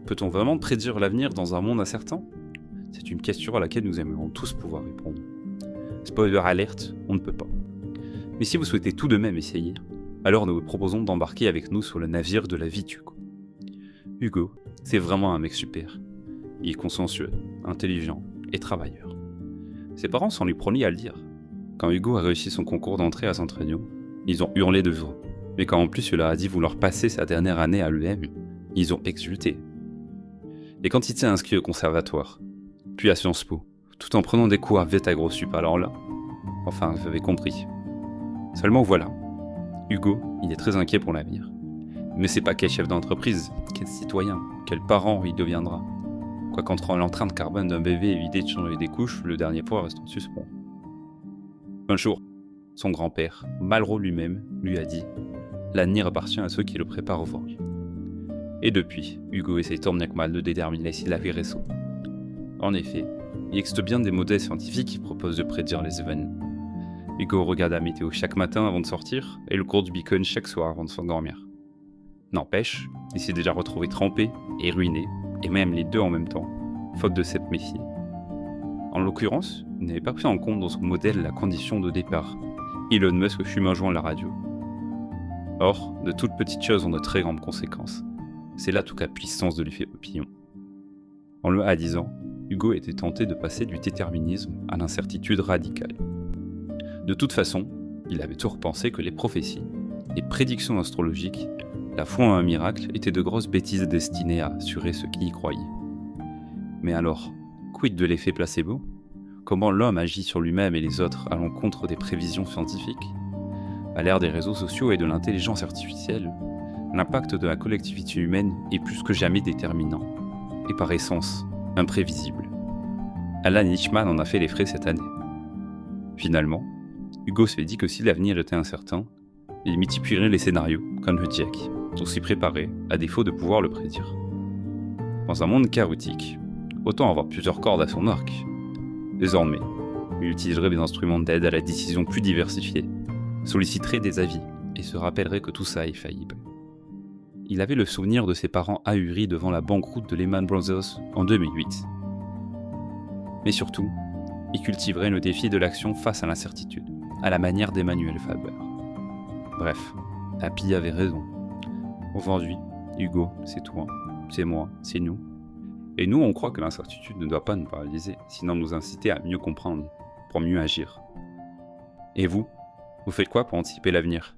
Peut-on vraiment prédire l'avenir dans un monde incertain? C'est une question à laquelle nous aimerions tous pouvoir répondre. Spoiler alerte, on ne peut pas. Mais si vous souhaitez tout de même essayer, alors nous vous proposons d'embarquer avec nous sur le navire de la vie d'Hugo. Hugo, c'est vraiment un mec super. Il est consciencieux, intelligent et travailleur. Ses parents sont les premiers à le dire. Quand Hugo a réussi son concours d'entrée à Centragno, ils ont hurlé de joie. Mais quand en plus il leur a dit vouloir passer sa dernière année à l'EM, ils ont exulté. Et quand il s'est inscrit au conservatoire, puis à Sciences Po, tout en prenant des cours à VET-AgroSup, alors là, enfin vous avez compris. Seulement voilà, Hugo, il est très inquiet pour l'avenir. Mais c'est pas quel chef d'entreprise, quel citoyen, quel parent il deviendra. Quoiqu'entre l'empreinte carbone d'un bébé éviter de changer des couches, le dernier point reste en suspens. Un jour, son grand-père, Malraux lui-même, lui a dit « L'avenir appartient à ceux qui le préparent aujourd'hui ». Et depuis, Hugo essaie tant bien que mal de déterminer s'il avait raison. En effet, il existe bien des modèles scientifiques qui proposent de prédire les événements. Hugo regarde la météo chaque matin avant de sortir et le cours du beacon chaque soir avant de s'endormir. N'empêche, il s'est déjà retrouvé trempé et ruiné, et même les deux en même temps, faute de s'être méfié. En l'occurrence, il n'avait pas pris en compte dans son modèle la condition de départ. Elon Musk fume un joint à la radio. Or, de toutes petites choses ont de très grandes conséquences. C'est là toute la puissance de l'effet papillon. En le A10 ans, Hugo était tenté de passer du déterminisme à l'incertitude radicale. De toute façon, il avait toujours pensé que les prophéties, les prédictions astrologiques, la foi en un miracle étaient de grosses bêtises destinées à assurer ceux qui y croyaient. Mais alors, quid de l'effet placebo? Comment l'homme agit sur lui-même et les autres à l'encontre des prévisions scientifiques? À l'ère des réseaux sociaux et de l'intelligence artificielle, l'impact de la collectivité humaine est plus que jamais déterminant, et par essence, imprévisible. Alan Lichtman en a fait les frais cette année. Finalement, Hugo s'est dit que si l'avenir était incertain, il multiplierait les scénarios, comme le GIEC, pour s'y préparer, à défaut de pouvoir le prédire. Dans un monde chaotique, autant avoir plusieurs cordes à son arc. Désormais, il utiliserait des instruments d'aide à la décision plus diversifiés, solliciterait des avis, et se rappellerait que tout ça est faillible. Il avait le souvenir de ses parents ahuris devant la banqueroute de Lehman Brothers en 2008. Mais surtout, il cultiverait le défi de l'action face à l'incertitude, à la manière d'Emmanuel Faber. Bref, Happy avait raison. Aujourd'hui, Hugo, c'est toi, c'est moi, c'est nous. Et nous, on croit que l'incertitude ne doit pas nous paralyser, sinon nous inciter à mieux comprendre, pour mieux agir. Et vous faites quoi pour anticiper l'avenir ?